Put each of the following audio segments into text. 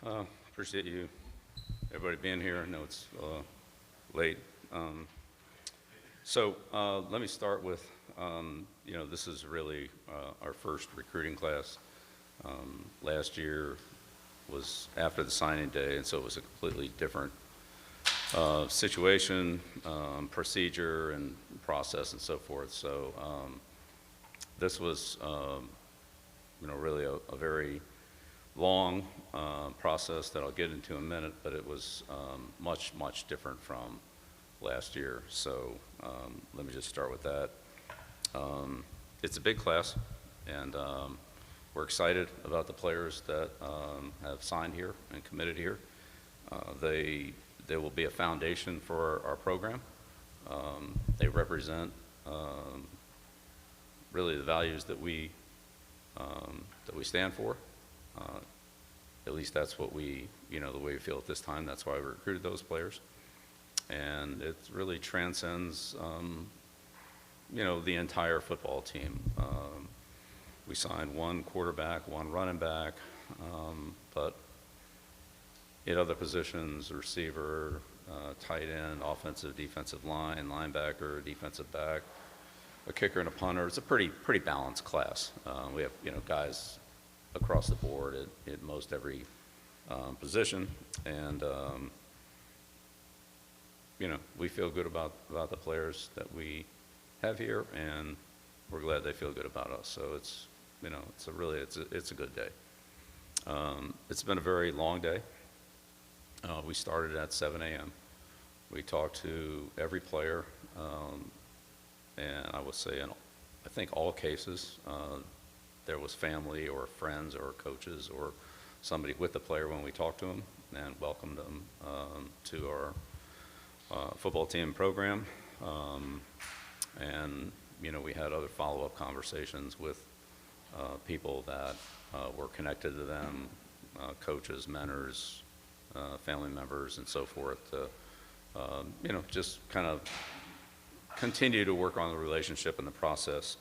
Appreciate you, everybody being here. I know it's late. Let me start with, this is really our first recruiting class. Last year was after the signing day, and so it was a completely different situation, procedure, and process, and so forth. So this was, really a very long process that I'll get into in a minute, but it was much, much different from last year. So let me just start with that. It's a big class, and we're excited about the players that have signed here and committed here. They will be a foundation for our program. They represent really the values that we stand for. At least that's what we, the way we feel at this time. That's why we recruited those players. And it really transcends, the entire football team. We signed one quarterback, one running back, but in other positions, receiver, tight end, offensive, defensive line, linebacker, defensive back, a kicker and a punter. It's a pretty balanced class. We have, guys across the board at most every position, and we feel good about the players that we have here, and we're glad they feel good about us. So it's it's a good day. It's been a very long day. We started at 7 a.m. We talked to every player, and I would say in I think all cases there was family or friends or coaches or somebody with the player when we talked to them and welcomed them to our football team program. And we had other follow-up conversations with people that were connected to them, coaches, mentors, family members, and so forth, to just kind of continue to work on the relationship and the process.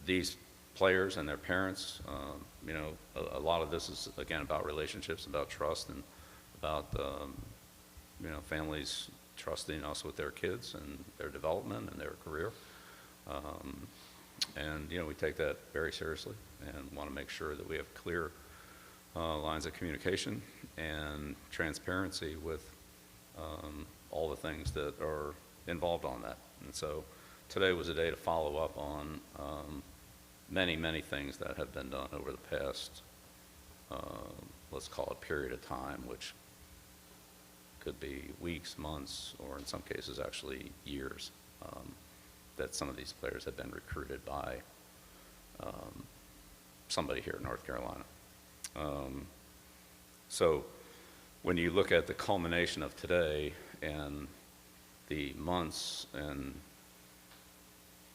These players and their parents, a lot of this is, again, about relationships, about trust, and about, families trusting us with their kids and their development and their career. And we take that very seriously and want to make sure that we have clear lines of communication and transparency with all the things that are involved on that. And so today was a day to follow up on many, many things that have been done over the past, let's call it period of time, which could be weeks, months, or in some cases actually years, that some of these players have been recruited by somebody here in North Carolina. So when you look at the culmination of today and the months and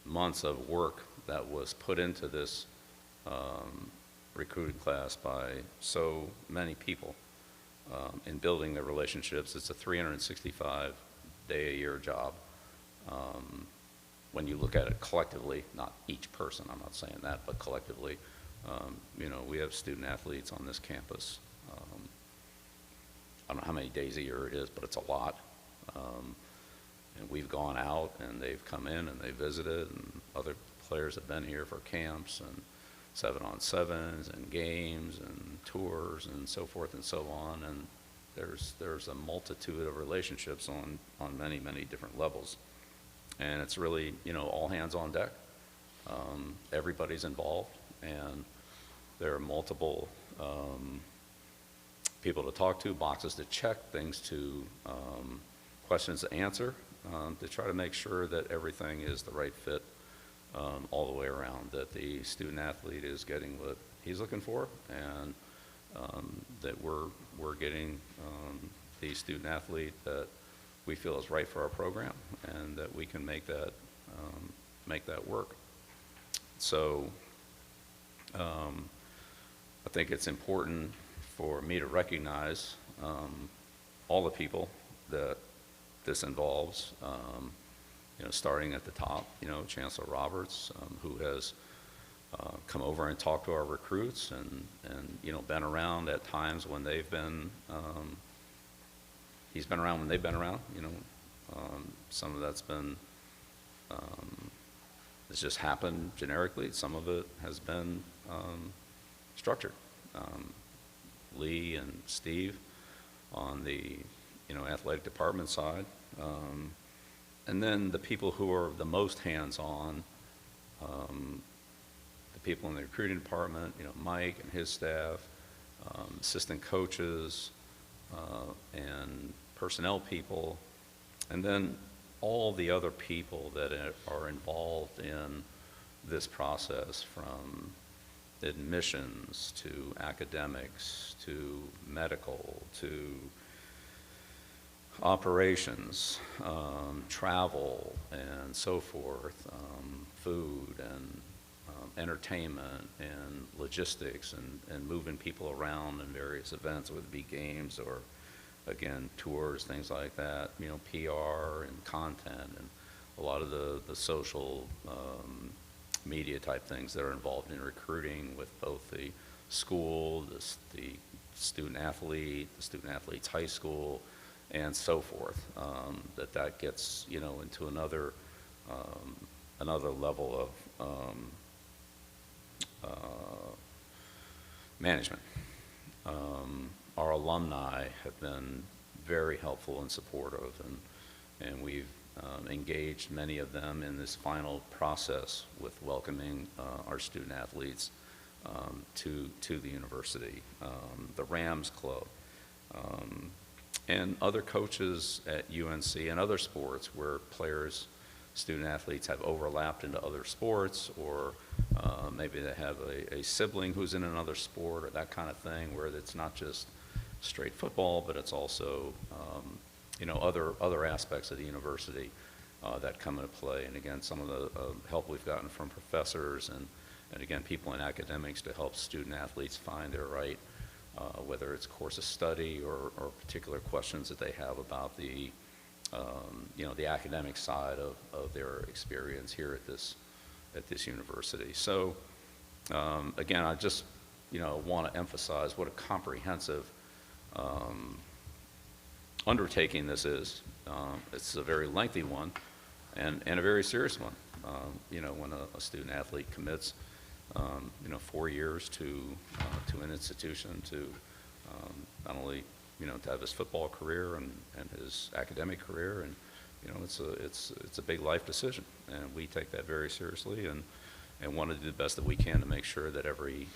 months of work that was put into this recruiting class by so many people in building their relationships, it's a 365-day-a-year job. When you look at it collectively, not each person, I'm not saying that, but collectively, we have student athletes on this campus. I don't know how many days a year it is, but it's a lot. And we've gone out, and they've come in, and they visited, and other players have been here for camps and 7-on-7s and games and tours and so forth and so on. And there's a multitude of relationships on many, many different levels. And it's really, all hands on deck. Everybody's involved, and there are multiple people to talk to, boxes to check, things to, questions to answer, to try to make sure that everything is the right fit all the way around, that the student athlete is getting what he's looking for, and that we're getting the student athlete that we feel is right for our program, and that we can make that work. So I think it's important for me to recognize all the people that this involves, starting at the top, Chancellor Roberts, who has come over and talk to our recruits and been around at times when they've been, he's been around when they've been around, some of that's been, it's just happened generically. Some of it has been structured. Lee and Steve on the, athletic department side. And then the people who are the most hands-on, the people in the recruiting department, Mike and his staff, assistant coaches, and personnel people, and then all the other people that are involved in this process, from admissions to academics to medical to operations, travel and so forth, food and entertainment and logistics and moving people around in various events, whether it be games or, again, tours, things like that, PR and content and a lot of the social media type things that are involved in recruiting with both the school, the student athlete, the student athlete's high school, and so forth, that gets, into another level of management. Our alumni have been very helpful and supportive, and we've engaged many of them in this final process with welcoming our student athletes to the university, the Rams Club, and other coaches at UNC and other sports where players, student athletes have overlapped into other sports, or maybe they have a sibling who's in another sport or that kind of thing, where it's not just straight football, but it's also other aspects of the university that come into play. And again, some of the help we've gotten from professors and again, people in academics to help student athletes find their right, whether it's course of study or particular questions that they have about the the academic side of their experience here at this university. So again, I just want to emphasize what a comprehensive undertaking this is. It's a very lengthy one and a very serious one. When a student athlete commits 4 years to an institution to not only to have his football career and his academic career, and it's a big life decision, and we take that very seriously and want to do the best that we can to make sure that every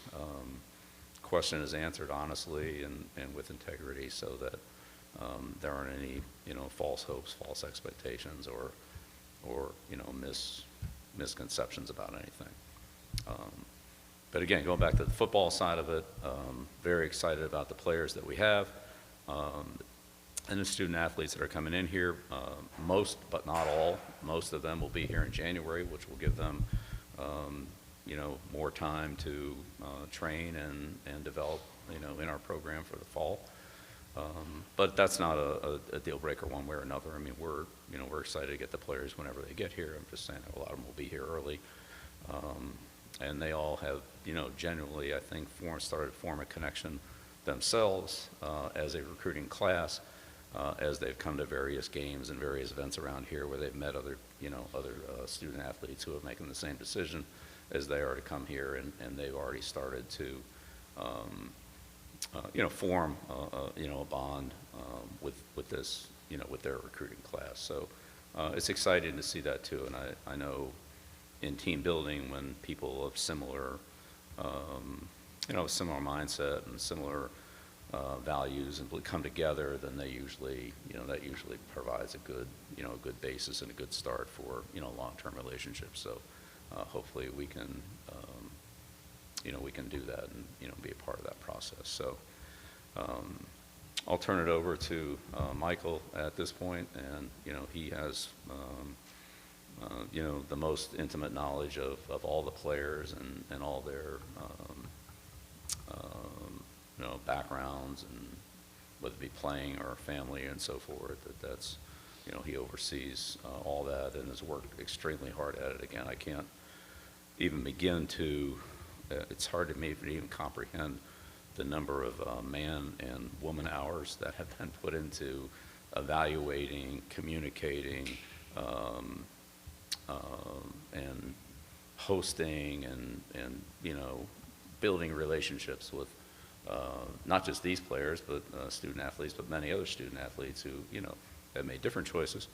question is answered honestly and with integrity, so that there aren't any false hopes, false expectations, or misconceptions about anything. But again, going back to the football side of it, very excited about the players that we have. And the student athletes that are coming in here, most but not all, most of them will be here in January, which will give them more time to train and develop in our program for the fall. But that's not a deal breaker one way or another. I mean, we're excited to get the players whenever they get here. I'm just saying that a lot of them will be here early. And they all have, genuinely, I think, started to form a connection themselves as a recruiting class, as they've come to various games and various events around here where they've met other student athletes who are making the same decision as they are to come here, and they've already started to form a bond with this with their recruiting class. So it's exciting to see that too, and I know in team building, when people of similar similar mindset and similar values and come together, then they usually that usually provides a good good basis and a good start for long-term relationships. So hopefully we can we can do that and be a part of that process. So I'll turn it over to Michael at this point, and he has the most intimate knowledge of all the players and all their backgrounds, and whether it be playing or family and so forth. That's he oversees all that and has worked extremely hard at it. Again, I can't even begin to, it's hard to maybe even comprehend the number of man and woman hours that have been put into evaluating, communicating, and hosting and building relationships with not just these players, but student athletes, but many other student athletes who have made different choices.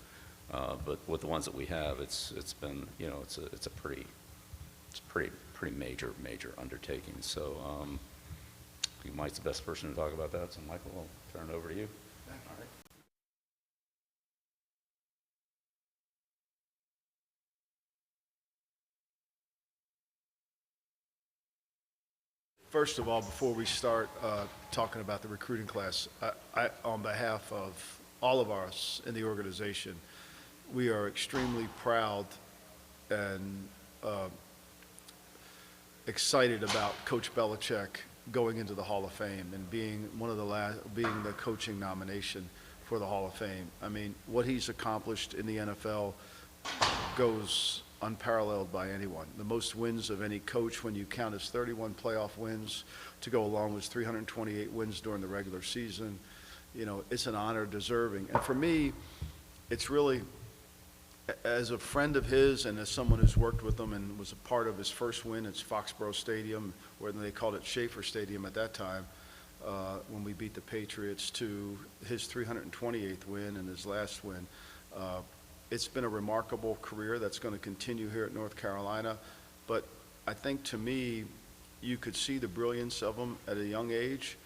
But with the ones that we have, it's been it's a pretty major undertaking. So I think Mike's the best person to talk about that. So Michael, I'll turn it over to you. All right. First of all, before we start talking about the recruiting class, I, on behalf of all of us in the organization, we are extremely proud and excited about Coach Belichick going into the Hall of Fame and being one of being the coaching nomination for the Hall of Fame. I mean, what he's accomplished in the NFL goes unparalleled by anyone. The most wins of any coach, when you count his 31 playoff wins to go along with 328 wins during the regular season, it's an honor deserving. And for me, it's really, as a friend of his and as someone who's worked with him and was a part of his first win at Foxborough Stadium, where they called it Schaefer Stadium at that time, when we beat the Patriots, to his 328th win and his last win. It's been a remarkable career that's going to continue here at North Carolina. But I think, to me, you could see the brilliance of him at a young age.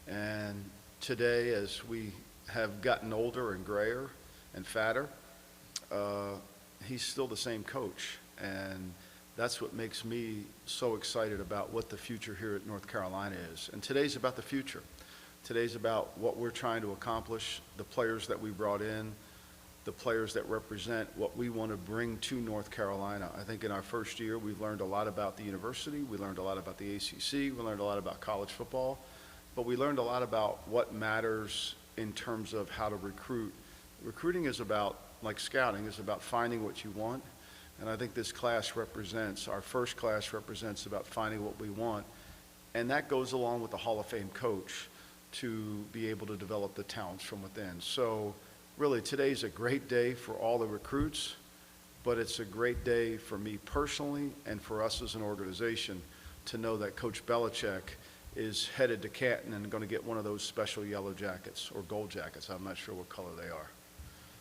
And today, as we have gotten older and grayer and fatter, he's still the same coach. And that's what makes me so excited about what the future here at North Carolina is. And today's about the future. Today's about what we're trying to accomplish, the players that we brought in, the players that represent what we want to bring to North Carolina. I think in our first year, we've learned a lot about the university. We learned a lot about the ACC. We learned a lot about college football. But we learned a lot about what matters in terms of how to recruit. Recruiting is about, like scouting, is about finding what you want. And I think this class represents, our first class represents about finding what we want. And that goes along with the Hall of Fame coach to be able to develop the talents from within. So really, today's a great day for all the recruits, but it's a great day for me personally and for us as an organization to know that Coach Belichick is headed to Canton and going to get one of those special yellow jackets or gold jackets. I'm not sure what color they are.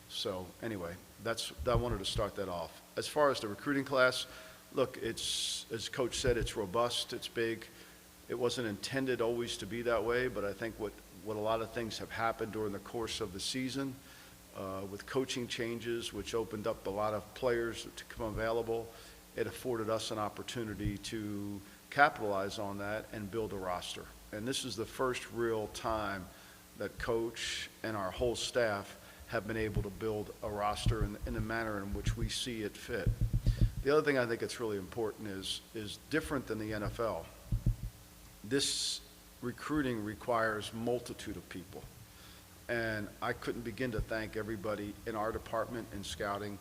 So anyway, I wanted to start that off. As far as the recruiting class, look, it's, as Coach said, it's robust, it's big. It wasn't intended always to be that way, but I think what a lot of things have happened during the course of the season, with coaching changes, which opened up a lot of players to come available, it afforded us an opportunity to capitalize on that and build a roster. And this is the first real time that Coach and our whole staff have been able to build a roster in the manner in which we see it fit. The other thing I think it's really important is different than the NFL. This recruiting requires multitude of people. And I couldn't begin to thank everybody in our department in scouting,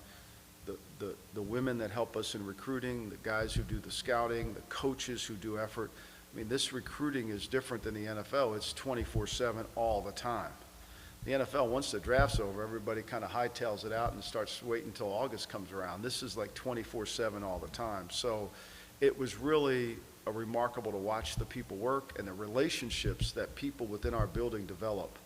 the women that help us in recruiting, the guys who do the scouting, the coaches who do effort. I mean, this recruiting is different than the NFL. It's 24/7 all the time. The NFL, once the draft's over, everybody kind of hightails it out and starts waiting until August comes around. This is like 24/7 all the time. So it was really remarkable to watch the people work and the relationships that people within our building develop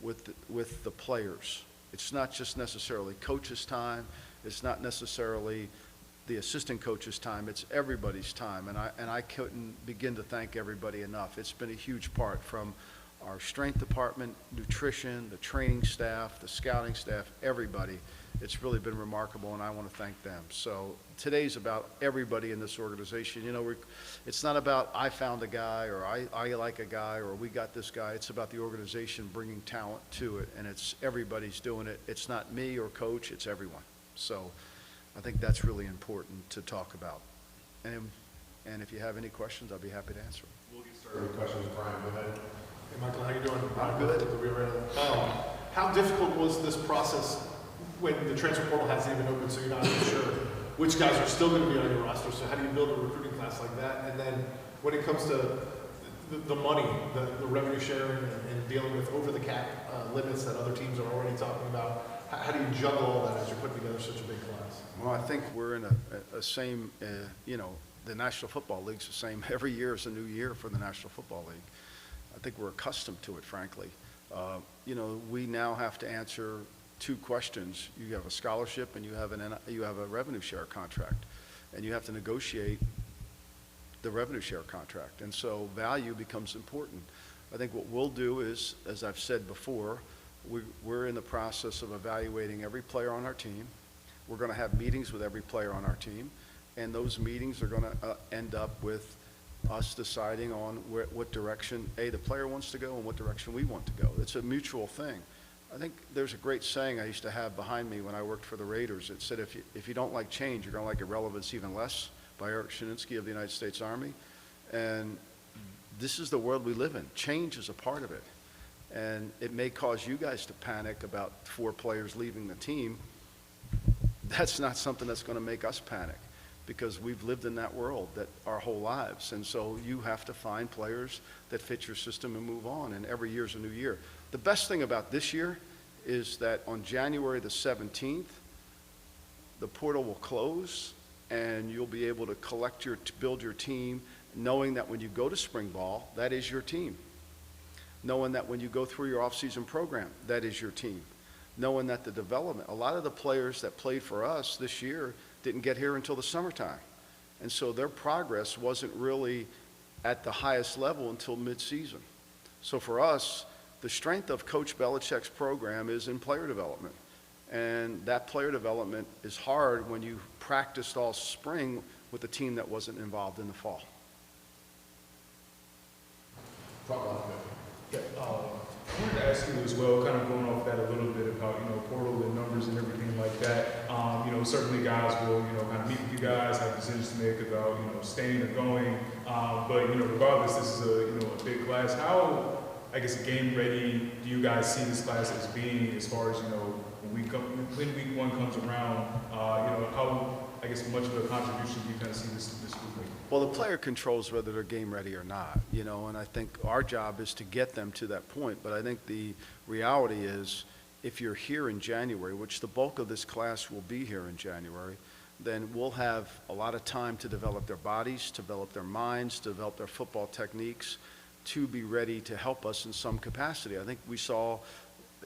with the players. It's not just necessarily coach's time. It's not necessarily the assistant coach's time. It's everybody's time. And I couldn't begin to thank everybody enough. It's been a huge part, from our strength department, nutrition, the training staff, the scouting staff, everybody. It's really been remarkable, and I want to thank them. So today's about everybody in this organization. It's not about I found a guy or I like a guy or we got this guy. It's about the organization bringing talent to it, and it's everybody's doing it. It's not me or Coach, it's everyone. So I think that's really important to talk about. And if you have any questions, I'll be happy to answer them. We'll get started with questions. Brian, go ahead. Hey, Michael, how you doing? I'm good. How difficult was this process when the transfer portal hasn't even opened, so you're not even sure which guys are still going to be on your roster. So how do you build a recruiting class like that? And then when it comes to the money, the revenue sharing, and dealing with over the cap limits that other teams are already talking about, how do you juggle all that as you're putting together such a big class? Well, I think we're in a same, you know, the National Football League's the same. Every year is a new year for the National Football League. I think we're accustomed to it, frankly. You know, we now have to answer two questions. You have a scholarship and you have a revenue share contract, and you have to negotiate the revenue share contract. And so value becomes important. I think what we'll do is, as I've said before, we're in the process of evaluating every player on our team. We're going to have meetings with every player on our team, and those meetings are going to end up with us deciding on what direction the player wants to go and what direction we want to go. It's a mutual thing. I think there's a great saying I used to have behind me when I worked for the Raiders. It said, if you don't like change, you're going to like irrelevance even less, by Eric Shininsky of the United States Army. And this is the world we live in. Change is a part of it. And it may cause you guys to panic about 4 players leaving the team. That's not something that's going to make us panic, because we've lived in that world our whole lives. And so you have to find players that fit your system and move on, and every year's a new year. The best thing about this year is that on January the 17th, the portal will close, and you'll be able to build your team, knowing that when you go to spring ball, that is your team. Knowing that when you go through your off-season program, that is your team. Knowing that the development, a lot of the players that played for us this year didn't get here until the summertime. And so their progress wasn't really at the highest level until mid-season. So for us, the strength of Coach Belichick's program is in player development. And that player development is hard when you practiced all spring with a team that wasn't involved in the fall. Talk about it. I wanted to ask you as well, kind of going off that a little bit about, portal and numbers and everything like that. Certainly guys will, kind of meet with you guys, have decisions to make about, staying or going. But, regardless, this is a big class. How, I guess, game ready do you guys see this class as being, as far as, when week 1 comes around, how, I guess, much of a contribution do you kind of see this group making? Well, the player controls whether they're game ready or not, and I think our job is to get them to that point. But I think the reality is, if you're here in January, which the bulk of this class will be here in January, then we'll have a lot of time to develop their bodies, to develop their minds, to develop their football techniques, to be ready to help us in some capacity. I think we saw,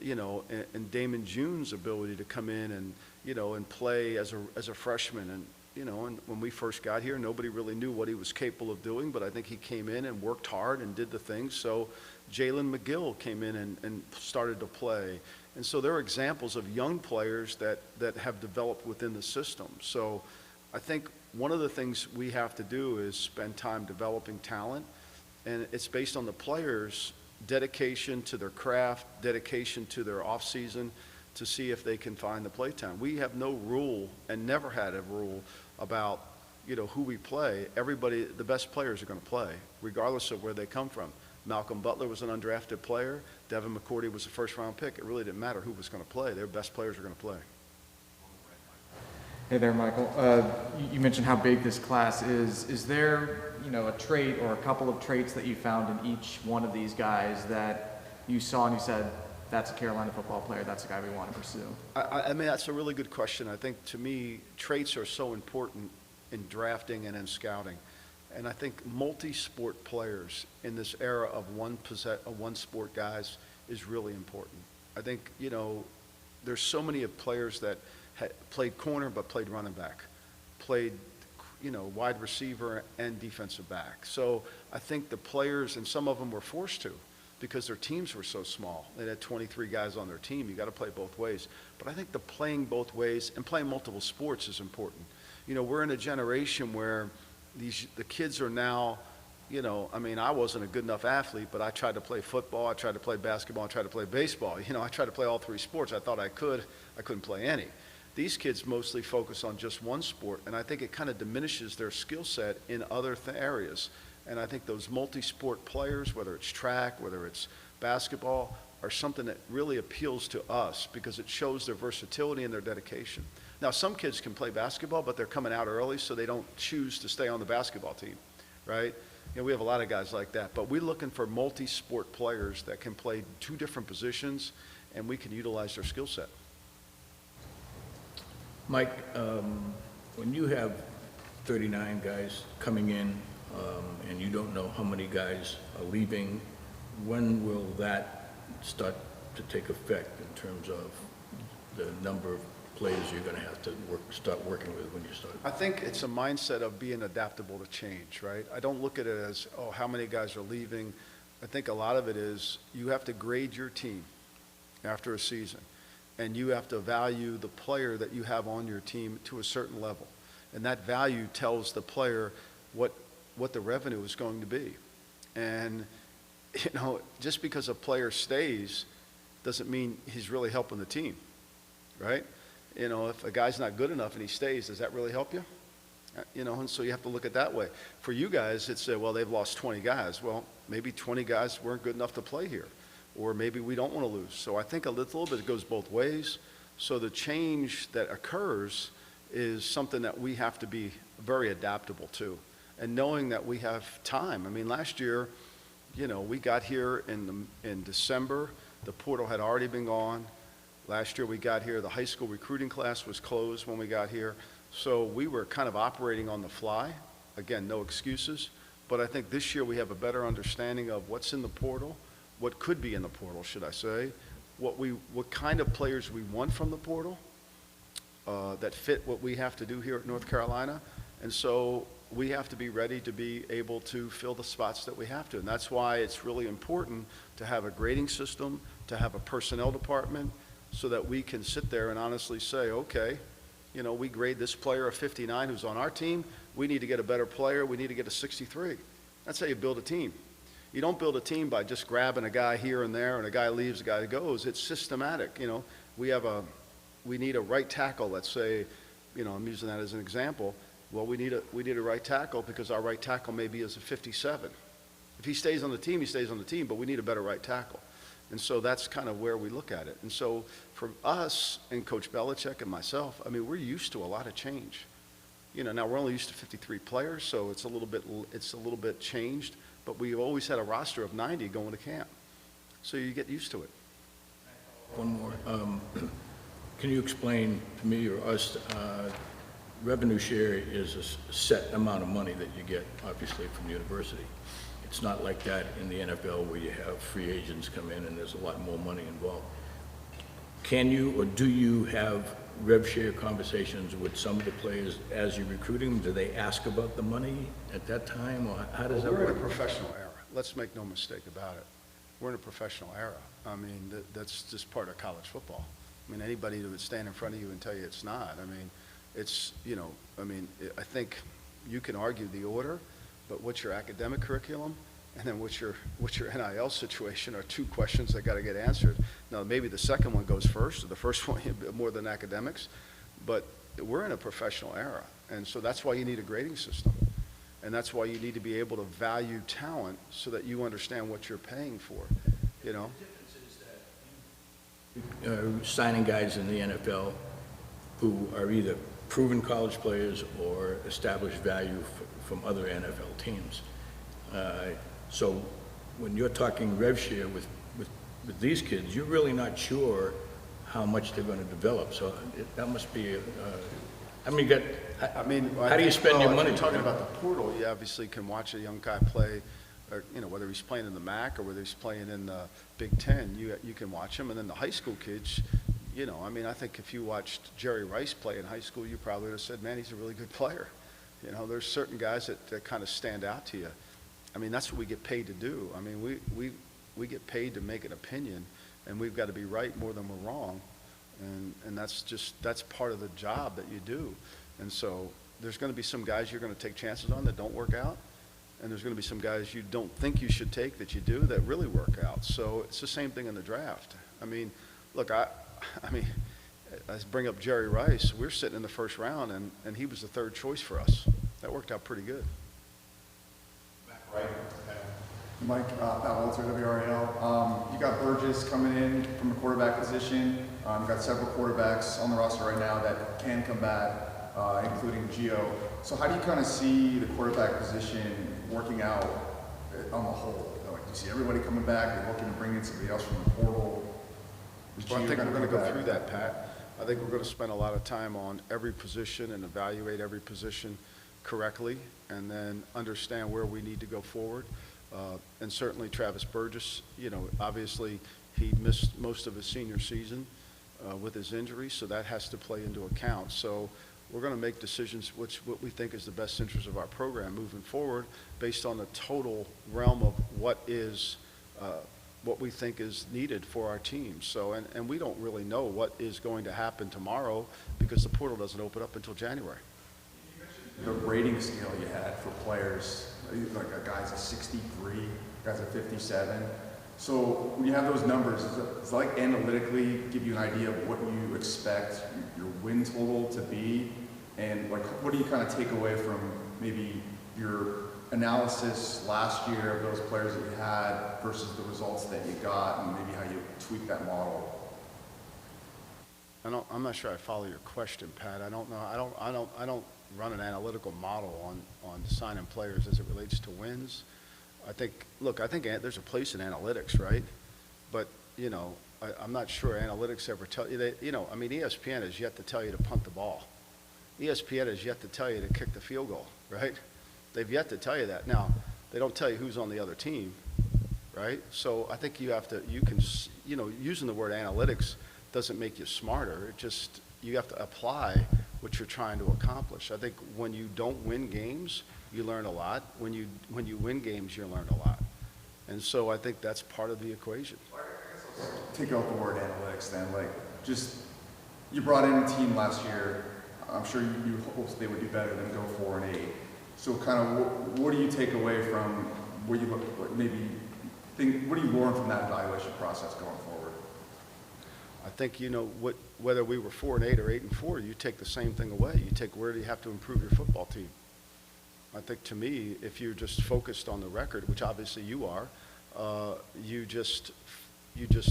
in Damon June's ability to come in and, and play as a freshman. And, and when we first got here, nobody really knew what he was capable of doing, but I think he came in and worked hard and did the things. So Jalen McGill came in and started to play. And so there are examples of young players that have developed within the system. So I think one of the things we have to do is spend time developing talent, and it's based on the players' dedication to their craft, dedication to their off-season, to see if they can find the play time. We have no rule, and never had a rule, about who we play. Everybody, the best players are going to play, regardless of where they come from. Malcolm Butler was an undrafted player. Devin McCourty was a first-round pick. It really didn't matter who was going to play. Their best players are going to play. Hey there, Michael. You mentioned how big this class is. Is there, a trait or a couple of traits that you found in each one of these guys that you saw and you said, that's a Carolina football player, that's a guy we want to pursue? I mean, that's a really good question. I think, to me, traits are so important in drafting and in scouting. And I think multi-sport players in this era of one sport guys is really important. I think, there's so many of players that played corner but played running back, played, wide receiver and defensive back. So I think the players, and some of them were forced to, because their teams were so small. They had 23 guys on their team. You got to play both ways. But I think the playing both ways and playing multiple sports is important. We're in a generation where the kids are now, I wasn't a good enough athlete, but I tried to play football, I tried to play basketball, I tried to play baseball. I tried to play all 3 sports. I thought I couldn't play any. These kids mostly focus on just one sport, and I think it kind of diminishes their skill set in other areas. And I think those multi-sport players, whether it's track, whether it's basketball, are something that really appeals to us because it shows their versatility and their dedication. Now, some kids can play basketball, but they're coming out early, so they don't choose to stay on the basketball team, right? You know, we have a lot of guys like that, but we're looking for multi-sport players that can play 2 different positions, and we can utilize their skill set. Mike, when you have 39 guys coming in, and you don't know how many guys are leaving, when will that start to take effect in terms of the number of players you're going to have to start working with when you start? I think it's a mindset of being adaptable to change, right? I don't look at it as, oh, how many guys are leaving. I think a lot of it is you have to grade your team after a season, and you have to value the player that you have on your team to a certain level. And that value tells the player what the revenue is going to be. And, you know, just because a player stays doesn't mean he's really helping the team, right? You know, if a guy's not good enough and he stays, does that really help you? You know, and so you have to look at it that way. For you guys, it's, well, they've lost 20 guys. Well, maybe 20 guys weren't good enough to play here, or maybe we don't want to lose. So I think a little bit goes both ways. So the change that occurs is something that we have to be very adaptable to, and knowing that we have time. I mean, last year, you know, we got here in December. The portal had already been gone. Last year we got here, the high school recruiting class was closed when we got here. So we were kind of operating on the fly. Again, no excuses. But I think this year we have a better understanding of what's in the portal, what could be in the portal, should I say, what kind of players we want from the portal that fit what we have to do here at North Carolina. And so we have to be ready to be able to fill the spots that we have to. And that's why it's really important to have a grading system, to have a personnel department, so that we can sit there and honestly say, okay, you know, we grade this player a 59 who's on our team. We need to get a better player. We need to get a 63. That's how you build a team. You don't build a team by just grabbing a guy here and there, and a guy leaves, a guy goes. It's systematic. You know, we need a right tackle. Let's say, you know, I'm using that as an example. Well, we need a right tackle because our right tackle maybe is a 57. If he stays on the team, he stays on the team, but we need a better right tackle. And so that's kind of where we look at it. And so for us and Coach Belichick and myself, I mean, we're used to a lot of change. You know, now we're only used to 53 players, so it's a little bit changed, but we've always had a roster of 90 going to camp. So you get used to it. One more. Can you explain to me or us, revenue share is a set amount of money that you get, obviously, from the university. It's not like that in the NFL where you have free agents come in and there's a lot more money involved. Can you or do you have rev share conversations with some of the players as you're recruiting them? Do they ask about the money at that time, or how does that work? We're in a professional era. Let's make no mistake about it. We're in a professional era. I mean, that's just part of college football. I mean, anybody who would stand in front of you and tell you it's not. I mean, it's, you know, I mean, I think you can argue the order, but what's your academic curriculum, and then what's your NIL situation are 2 questions that got to get answered. Now, maybe the second one goes first, or the first one more than academics, but we're in a professional era, and so that's why you need a grading system, and that's why you need to be able to value talent so that you understand what you're paying for, you know. The difference is that signing guys in the NFL who are either proven college players or established value from other NFL teams. So when you're talking rev share with these kids, you're really not sure how much they're going to develop. So that must be, how do you spend your money? If you're talking about the portal, you obviously can watch a young guy play, or, you know, whether he's playing in the MAC or whether he's playing in the Big Ten, you can watch him. And then the high school kids, you know, I mean, I think if you watched Jerry Rice play in high school, you probably would have said, man, he's a really good player. You know, there's certain guys that kind of stand out to you. I mean, that's what we get paid to do. I mean, we get paid to make an opinion, and we've got to be right more than we're wrong. And that's part of the job that you do. And so there's going to be some guys you're going to take chances on that don't work out, and there's going to be some guys you don't think you should take that you do that really work out. So it's the same thing in the draft. I mean, look, I bring up Jerry Rice. We're sitting in the first round, and he was the 3rd choice for us. That worked out pretty good. Right. Mike, Pat Walter, WRAL. You got Burgess coming in from the quarterback position. You got several quarterbacks on the roster right now that can come back, including Gio. So how do you kind of see the quarterback position working out on the whole? Like, do you see everybody coming back? You're looking to bring in somebody else from the portal? Well, I think we're going to go through that, Pat. I think we're going to spend a lot of time on every position and evaluate every position correctly, and then understand where we need to go forward. And certainly Travis Burgess, you know, obviously he missed most of his senior season with his injury, so that has to play into account. So we're going to make decisions what we think is the best interest of our program moving forward based on the total realm of what we think is needed for our team. So, and we don't really know what is going to happen tomorrow because the portal doesn't open up until January. The rating scale you had for players, like a guy's a 63, guy's a 57. So when you have those numbers, does it like analytically give you an idea of what you expect your win total to be? And like, what do you kind of take away from maybe your analysis last year of those players that you had versus the results that you got, and maybe how you tweak that model? I'm not sure I follow your question, Pat. I don't know. I don't run an analytical model on signing players as it relates to wins. I think there's a place in analytics, right? But, you know, I'm not sure analytics ever tell you that, you know, I mean, ESPN has yet to tell you to punt the ball. ESPN has yet to tell you to kick the field goal, right? They've yet to tell you that. Now, they don't tell you who's on the other team, right? So I think you can, you know, using the word analytics doesn't make you smarter. It just, you have to apply what you're trying to accomplish. I think when you don't win games, you learn a lot. When you win games, you learn a lot. And so I think that's part of the equation. Take out the word analytics then. Like, just, you brought in a team last year. I'm sure you hoped they would do better than go 4-8. So kind of what do you take away from where you look, maybe think, what do you learn from that evaluation process going forward? I think, you know, whether we were 4-8 or 8-4, you take the same thing away. You take where do you have to improve your football team. I think to me, if you're just focused on the record, which obviously you are, you just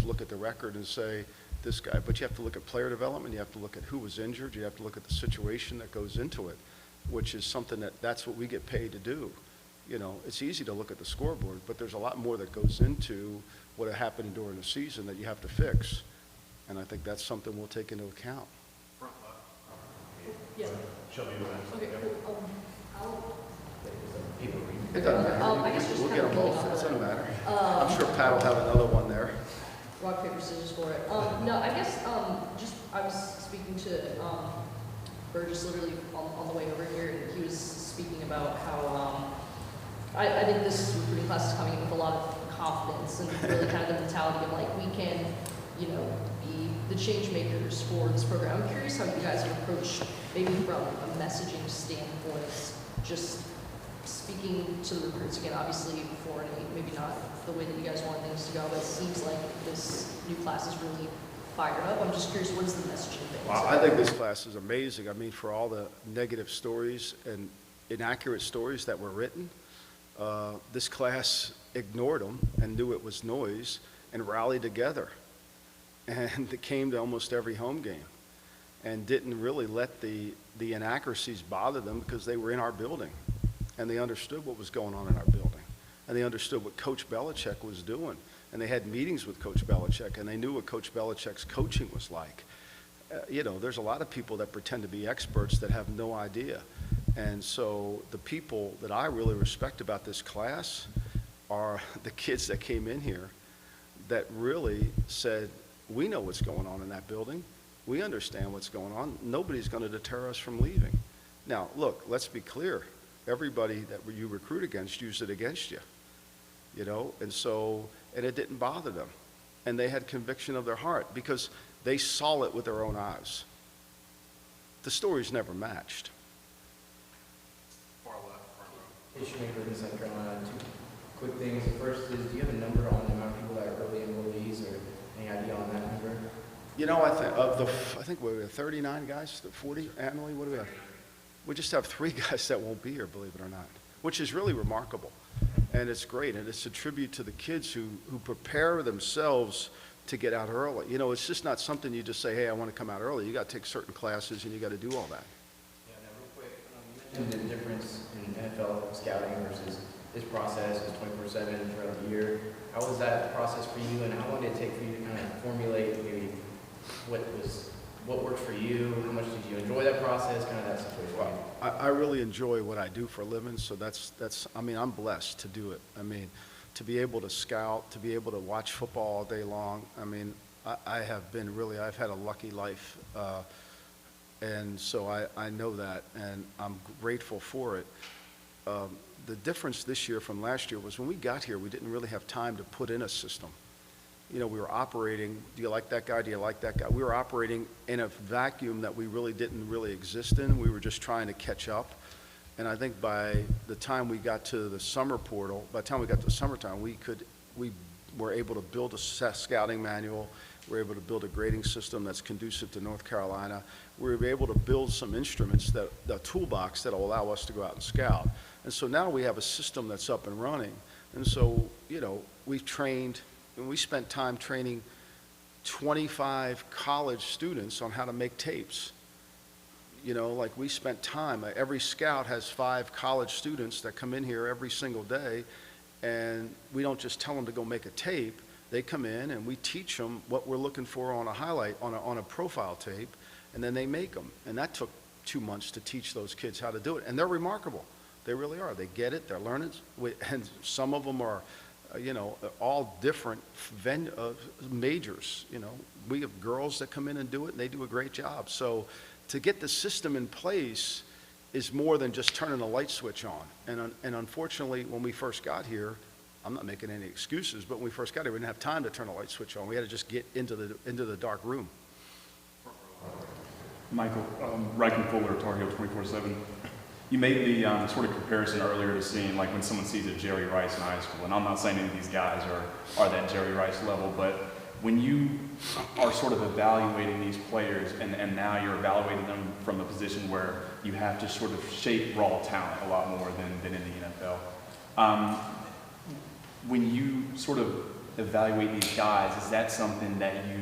look at the record and say, this guy, but you have to look at player development, you have to look at who was injured, you have to look at the situation that goes into it, which is something that's what we get paid to do. You know, it's easy to look at the scoreboard, but there's a lot more that goes into what happened during the season that you have to fix. And I think that's something we'll take into account. Yeah. Shelby, you want to Okay, cool. I guess just we'll kind get of them building both, off it of doesn't that. matter. I'm sure Pat will have another one there. Rock, paper, scissors for it. No, I guess I was speaking to Burgess literally on the way over here, and he was speaking about how I think this recruiting class is coming in with a lot of confidence and really kind of the mentality of like, we can, you know, be the change makers for this program. I'm curious how you guys have approached, maybe from a messaging standpoint, just speaking to the recruits again, obviously 4-8, maybe not the way that you guys want things to go, but it seems like this new class is really fired up. I'm just curious, what is the messaging thing? Wow, I think this class is amazing. I mean, for all the negative stories and inaccurate stories that were written, this class ignored them and knew it was noise and rallied together. And it came to almost every home game and didn't really let the inaccuracies bother them because they were in our building and they understood what was going on in our building and they understood what Coach Belichick was doing and they had meetings with Coach Belichick and they knew what Coach Belichick's coaching was like. You know, there's a lot of people that pretend to be experts that have no idea. And so the people that I really respect about this class are the kids that came in here that really said, we know what's going on in that building. We understand what's going on. Nobody's going to deter us from leaving. Now, look, let's be clear. Everybody that you recruit against used it against you, you know, and it didn't bother them. And they had conviction of their heart because they saw it with their own eyes. The stories never matched. Hey, Shoemaker in South Carolina. Two quick things. The first is, do you have a number on the amount of people that are early enrollees or any idea on that number? You know, I think we have 39 guys, 40 annually. What do we have? We just have 3 guys that won't be here, believe it or not, which is really remarkable. And it's great, and it's a tribute to the kids who prepare themselves to get out early. You know, it's just not something you just say, hey, I want to come out early. You got to take certain classes, and you got to do all that. Yeah, now real quick, you mentioned the difference in NFL scouting versus this process is 24/7 throughout the year. How was that process for you, and how long did it take for you to kind of formulate maybe what worked for you? How much did you enjoy that process? Kind of that situation. I really enjoy what I do for a living, so I mean, I'm blessed to do it. I mean, to be able to scout, to be able to watch football all day long. I mean, I've had a lucky life, and so I know that, and I'm grateful for it. The difference this year from last year was when we got here, we didn't really have time to put in a system. You know, we were operating, do you like that guy, do you like that guy? We were operating in a vacuum that we really didn't really exist in. We were just trying to catch up. And I think by the time we got to the summer portal, by the time we got to summertime, we were able to build a scouting manual. We were able to build a grading system that's conducive to North Carolina. We were able to build some instruments, the toolbox that'll allow us to go out and scout. And so now we have a system that's up and running. And so, you know, we've trained, and we spent time training 25 college students on how to make tapes. You know, like we spent time, every scout has 5 college students that come in here every single day, and we don't just tell them to go make a tape. They come in and we teach them what we're looking for on a highlight, on a profile tape, and then they make them. And that took 2 months to teach those kids how to do it. And they're remarkable. They really are. They get it, they're learning, and some of them are, you know, all different majors. You know, we have girls that come in and do it, and they do a great job. So to get the system in place is more than just turning a light switch on. And unfortunately, when we first got here, I'm not making any excuses, but when we first got here, we didn't have time to turn a light switch on. We had to just get into the dark room. Michael, Reichen Fuller, Tar Heel 24/7. You made the sort of comparison earlier to seeing like when someone sees a Jerry Rice in high school, and I'm not saying any of these guys are that Jerry Rice level, but when you are sort of evaluating these players, and now you're evaluating them from a position where you have to sort of shape raw talent a lot more than in the NFL. When you sort of evaluate these guys, is that something that you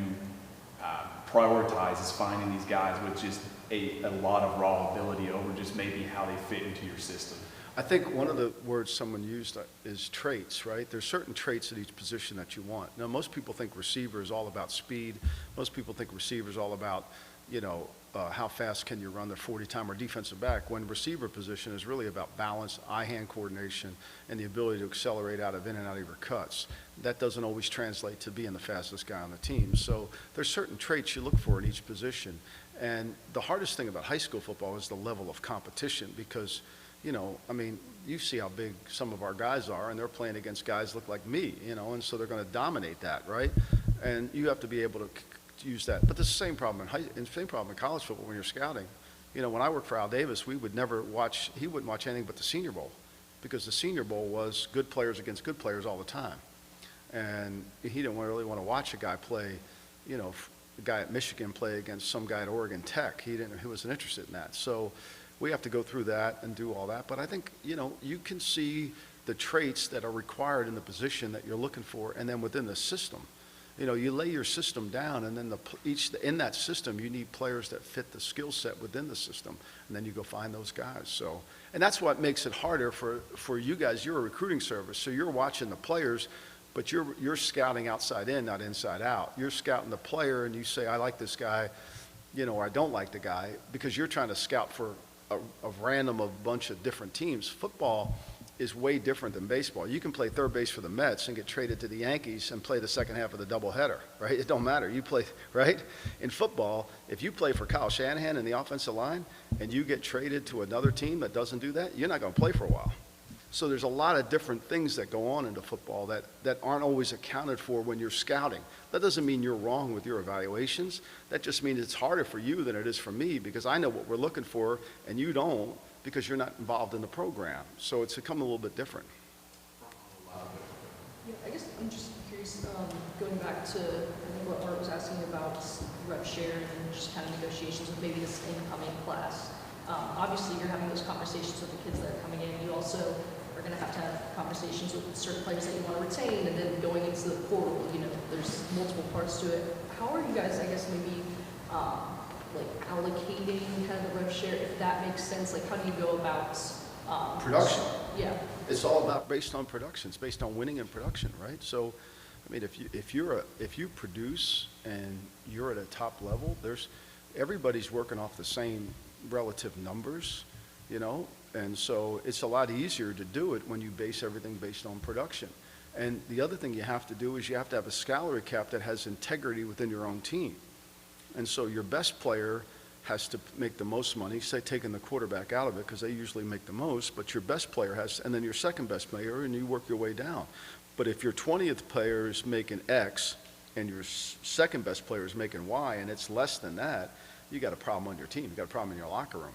prioritize, is finding these guys with just a lot of raw ability over just maybe how they fit into your system? I think one of the words someone used is traits, right? There's certain traits at each position that you want. Now, most people think receiver is all about speed. Most people think receiver is all about, you know, how fast can you run the 40-time or defensive back, when receiver position is really about balance, eye-hand coordination, and the ability to accelerate out of in and out of your cuts. That doesn't always translate to being the fastest guy on the team. So there's certain traits you look for in each position. And the hardest thing about high school football is the level of competition, because, you know, I mean, you see how big some of our guys are, and they're playing against guys look like me, you know, and so they're going to dominate that, right? And you have to be able to use that. But the same problem in college football when you're scouting. You know, when I worked for Al Davis, he wouldn't watch anything but the Senior Bowl, because the Senior Bowl was good players against good players all the time. And he didn't really want to watch a guy play, you know, a guy at Michigan play against some guy at Oregon Tech. He wasn't interested in that. So we have to go through that and do all that. But I think, you know, you can see the traits that are required in the position that you're looking for, and then within the system. You know, you lay your system down, and then in that system, you need players that fit the skill set within the system, and then you go find those guys. So, and that's what makes it harder for you guys. You're a recruiting service, so you're watching the players, but you're scouting outside in, not inside out. You're scouting the player, and you say, I like this guy, you know, or I don't like the guy, because you're trying to scout for a bunch of different teams. Football is way different than baseball. You can play third base for the Mets and get traded to the Yankees and play the second half of the doubleheader, right? It don't matter. You play, right? In football, if you play for Kyle Shanahan in the offensive line and you get traded to another team that doesn't do that, you're not going to play for a while. So there's a lot of different things that go on into football that aren't always accounted for when you're scouting. That doesn't mean you're wrong with your evaluations. That just means it's harder for you than it is for me, because I know what we're looking for and you don't, because you're not involved in the program. So it's become a little bit different. Yeah, I guess I'm just curious, going back to I think what Art was asking about rep share and just kind of negotiations with maybe this incoming class. Obviously, you're having those conversations with the kids that are coming in. You also are gonna have conversations with certain players that you wanna retain, and then going into the portal, you know, there's multiple parts to it. How are you guys, I guess, maybe, like allocating kind of the rev share, if that makes sense? Like, how do you go about, Production. Yeah. It's all about based on production. It's based on winning and production, right? So, I mean, if you produce and you're at a top level, everybody's working off the same relative numbers, you know? And so it's a lot easier to do it when you base everything based on production. And the other thing you have to do is you have to have a salary cap that has integrity within your own team. And so your best player has to make the most money, say taking the quarterback out of it because they usually make the most, but your best player has, and then your second best player, and you work your way down. But if your 20th player is making X and your second best player is making Y and it's less than that, you got a problem on your team. You got a problem in your locker room.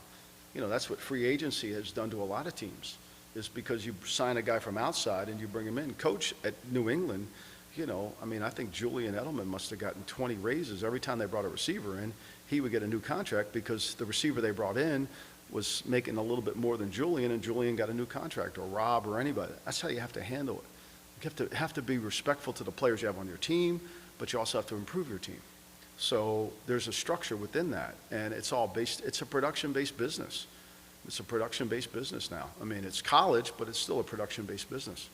You know, that's what free agency has done to a lot of teams, is because you sign a guy from outside and you bring him in. Coach at New England, you know, I mean, I think Julian Edelman must have gotten 20 raises every time they brought a receiver in. He would get a new contract because the receiver they brought in was making a little bit more than Julian, and Julian got a new contract, or Rob, or anybody. That's how you have to handle it. You have to be respectful to the players you have on your team, but you also have to improve your team. So there's a structure within that, and it's all based, it's a production-based business. It's a production-based business now. I mean, it's college, but it's still a production-based business.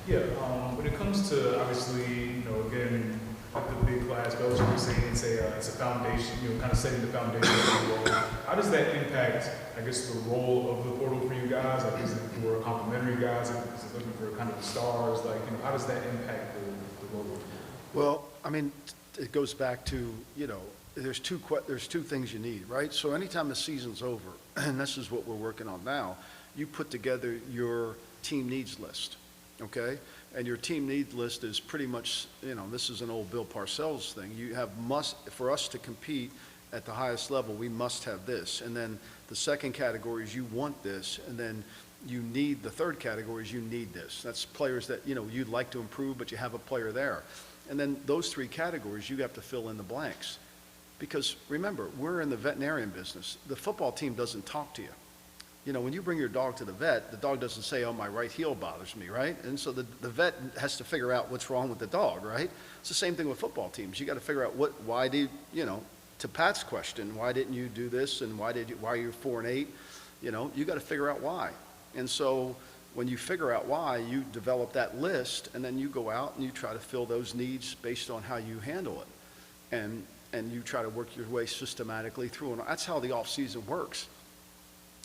Yeah, when it comes to, obviously, you know, again, the big class, Belgium was saying it's a foundation, you know, kind of setting the foundation of the role. How does that impact, I guess, the role of the portal for you guys? Like, is it for complementary guys? Is it looking for kind of the stars? Like, you know, how does that impact the role? Well, I mean, it goes back to, you know, there's two things you need, right? So anytime the season's over, and this is what we're working on now, you put together your team needs list, okay? And your team needs list is pretty much, you know, this is an old Bill Parcells thing. You have for us to compete at the highest level, we must have this. And then the second category is you want this, and then you need, the third category is you need this. That's players that, you know, you'd like to improve, but you have a player there. And then those three categories, you have to fill in the blanks. Because remember, we're in the veterinarian business. The football team doesn't talk to you. You know, when you bring your dog to the vet, the dog doesn't say, oh, my right heel bothers me, right? And so the vet has to figure out what's wrong with the dog, right? It's the same thing with football teams. You got to figure out why did, you know, to Pat's question, why didn't you do this, and why are you 4-8? You know, you got to figure out why. And so when you figure out why, you develop that list, and then you go out and you try to fill those needs based on how you handle it. And you try to work your way systematically through, and that's how the off-season works.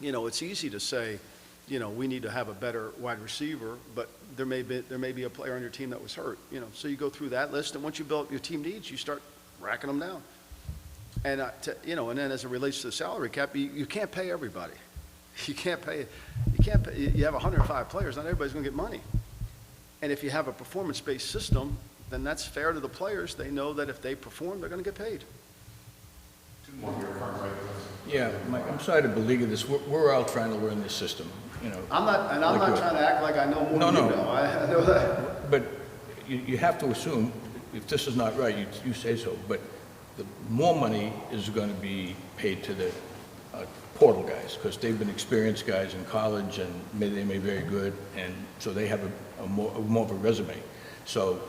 You know, it's easy to say, you know, we need to have a better wide receiver, but there may be a player on your team that was hurt, you know. So you go through that list, and once you build up your team needs, you start racking them down. And, you know, and then as it relates to the salary cap, you can't pay everybody. You have 105 players, not everybody's going to get money. And if you have a performance-based system, then that's fair to the players. They know that if they perform, they're going to get paid. Two more here, front right. Yeah, Mike, I'm sorry to beleaguer this. We're all trying to learn this system, you know. I'm not trying to act like I know more than you know. I know that. But you have to assume, if this is not right, you say so, but the more money is going to be paid to the portal guys, because they've been experienced guys in college, and they may be very good, and so they have more of a resume. So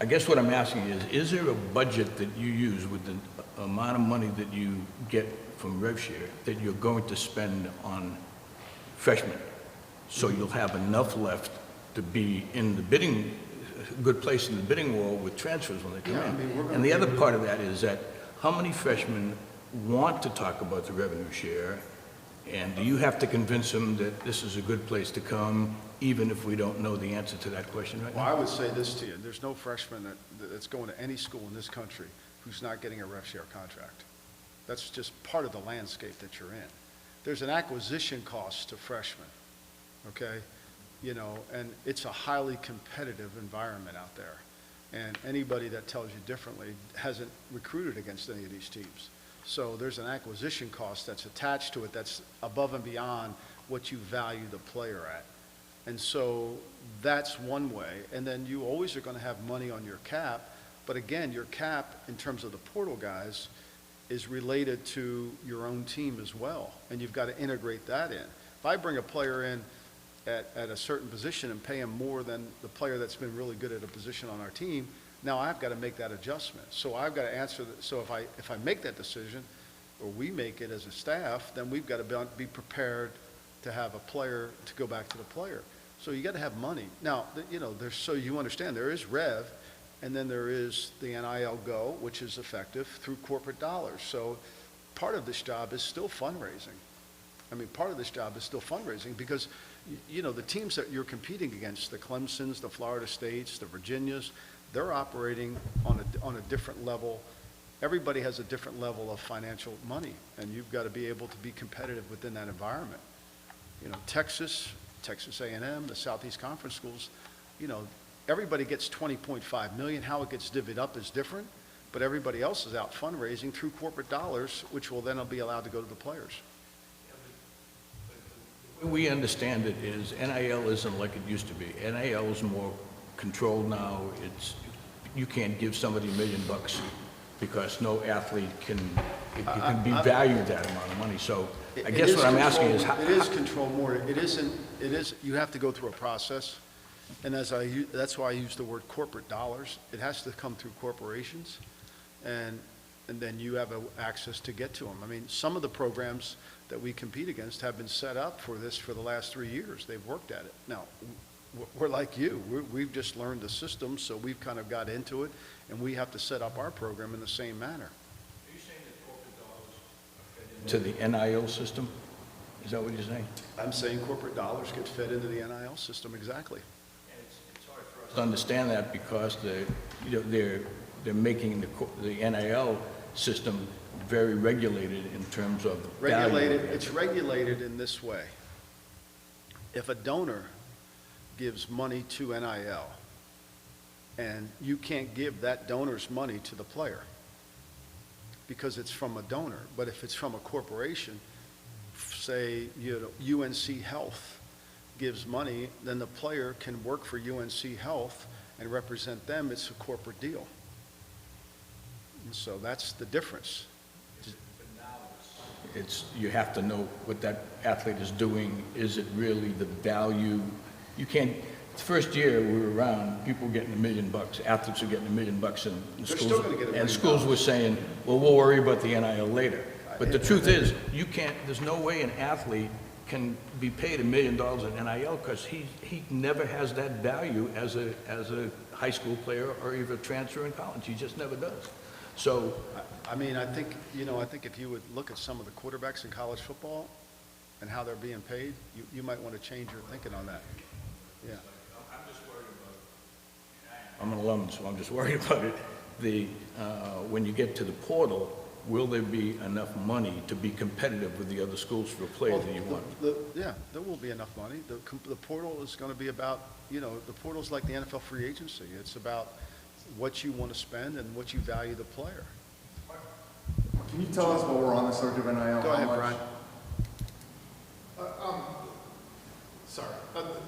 I guess what I'm asking is there a budget that you use with the amount of money that you get from RevShare that you're going to spend on freshmen, so you'll have enough left to be in the bidding, good place in the bidding war with transfers when they come in? I mean, and the other part of that is that how many freshmen want to talk about the revenue share, and do you have to convince them that this is a good place to come, even if we don't know the answer to that question right Well, now? I would say this to you. There's no freshman that's going to any school in this country who's not getting a RevShare contract. That's just part of the landscape that you're in. There's an acquisition cost to freshmen, okay? You know, and it's a highly competitive environment out there. And anybody that tells you differently hasn't recruited against any of these teams. So there's an acquisition cost that's attached to it that's above and beyond what you value the player at. And so that's one way. And then you always are going to have money on your cap. But again, your cap in terms of the portal guys is related to your own team as well. And you've got to integrate that in. If I bring a player in at a certain position and pay him more than the player that's been really good at a position on our team, now I've got to make that adjustment. So I've got to answer that. So if I make that decision, or we make it as a staff, then we've got to be prepared to have a player to go back to the player. So you got to have money. Now, there's, so you understand, there is rev, and then there is the NIL Go, which is effective through corporate dollars. So part of this job is still fundraising. I mean, part of this job is still fundraising because, the teams that you're competing against, the Clemsons, the Florida States, the Virginias, they're operating on a different level. Everybody has a different level of financial money, and you've got to be able to be competitive within that environment. Texas A&M, the Southeast Conference schools, everybody gets $20.5 million. How it gets divvied up is different, but everybody else is out fundraising through corporate dollars, which will then be allowed to go to the players. The way we understand it is NIL isn't like it used to be. NIL is more controlled now. You can't give somebody $1 million because no athlete can be valued that amount of money. So I guess what I'm asking is how... It is controlled more. It is, you have to go through a process. And that's why I use the word corporate dollars. It has to come through corporations. And then you have access to get to them. I mean, some of the programs that we compete against have been set up for this for the last 3 years. They've worked at it. Now, we're like you. We've just learned the system, so we've kind of got into it, and we have to set up our program in the same manner. Are you saying that corporate dollars are fed into the NIL system? Is that what you're saying? I'm saying corporate dollars get fed into the NIL system, exactly. And it's hard for us to understand that because they're making the NIL system very regulated in terms of Regulated. It's regulated in this way. If a donor gives money to NIL, and you can't give that donor's money to the player because it's from a donor, but if it's from a corporation, say UNC Health gives money, then the player can work for UNC Health and represent them. It's a corporate deal. And so that's the difference. You have to know what that athlete is doing. Is it really the value? You can't, the first year we were around, people were getting $1 million. Athletes were getting $1 million in schools. They're still going to get $1 million. And schools were saying, well, we'll worry about the NIL later. But the truth is, there's no way an athlete can be paid $1 million in NIL because he never has that value as a high school player or even a transfer in college. He just never does. So, I mean, I think if you would look at some of the quarterbacks in college football and how they're being paid, you might want to change your thinking on that. Yeah. I'm just worried about it. I'm an alum, so I'm just worried about it. When you get to the portal, will there be enough money to be competitive with the other schools for a player that you want? Yeah, there will be enough money. The portal is going to be about, the portal's like the NFL free agency. It's about what you want to spend and what you value the player. Can you tell us while we're on the subject of NIL? Go ahead, Brian. Sorry.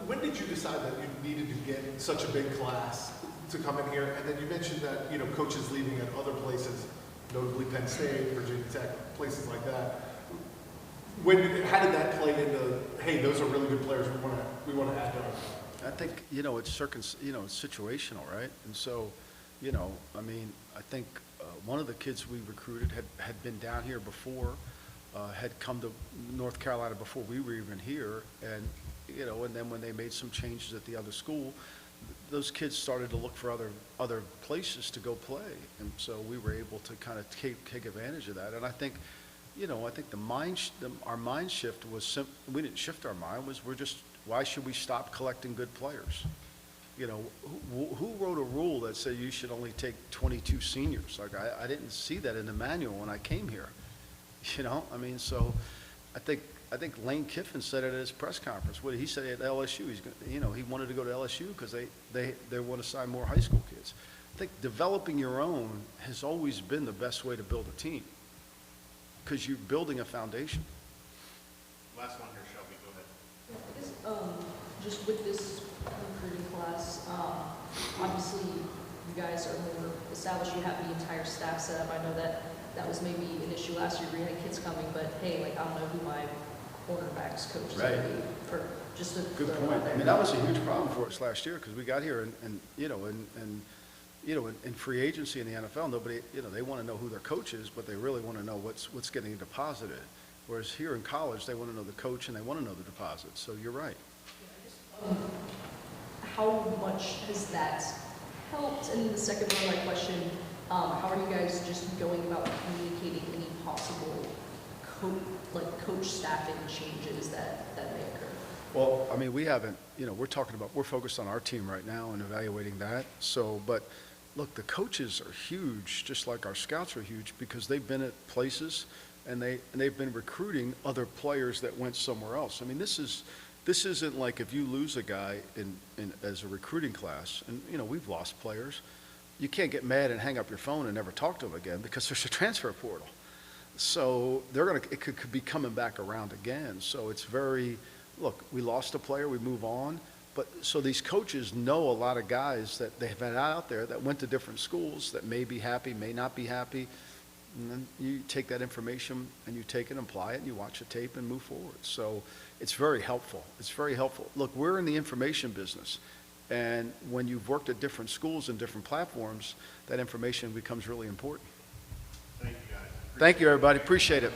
When did you decide that you needed to get such a big class to come in here? And then you mentioned that, coaches leaving at other places, notably Penn State, Virginia Tech, places like that. How did that play into, hey, those are really good players, we want to add them? I think, it's it's situational, right? And so, I think one of the kids we recruited had been down here before, had come to North Carolina before we were even here, and then when they made some changes at the other school, those kids started to look for other places to go play, and so we were able to kind of take advantage of that. And I think, our mind shift was we didn't shift our mind, we're just, why should we stop collecting good players? Who wrote a rule that said you should only take 22 seniors? Like, I didn't see that in the manual when I came here. So I think Lane Kiffin said it at his press conference. What did he say at LSU? He wanted to go to LSU because they want to sign more high school kids. I think developing your own has always been the best way to build a team because you're building a foundation. Last one here, Shelby, go ahead. I guess, just with this recruiting class, obviously you guys are more established, you have the entire staff set up. I know that was maybe an issue last year where you had kids coming, but hey, I don't know who my cornerbacks coaches Right. already for just to Good throw it point. out there. I mean, that was a huge problem for us last year, because we got here and, you know, in free agency in the NFL, nobody, you know, they want to know who their coach is, but they really want to know what's getting deposited. Whereas here in college, they want to know the coach and they want to know the deposits. So you're right. How much has that helped? And the second part of my question, how are you guys just going about communicating any possible coach staffing changes that may occur? Well, I mean, we haven't, you know, we're focused on our team right now and evaluating that. So, but look, the coaches are huge, just like our scouts are huge, because they've been at places and they've been recruiting other players that went somewhere else. I mean, this isn't like if you lose a guy as a recruiting class, and, you know, we've lost players, you can't get mad and hang up your phone and never talk to them again because there's a transfer portal. So it could be coming back around again. So it's look, we lost a player, we move on. But so these coaches know a lot of guys that they've had out there that went to different schools that may be happy, may not be happy. And then you take that information and you take it and apply it and you watch the tape and move forward. So it's very helpful. It's very helpful. Look, we're in the information business. And when you've worked at different schools and different platforms, that information becomes really important. Thank you, guys. Thank you, everybody. Appreciate it.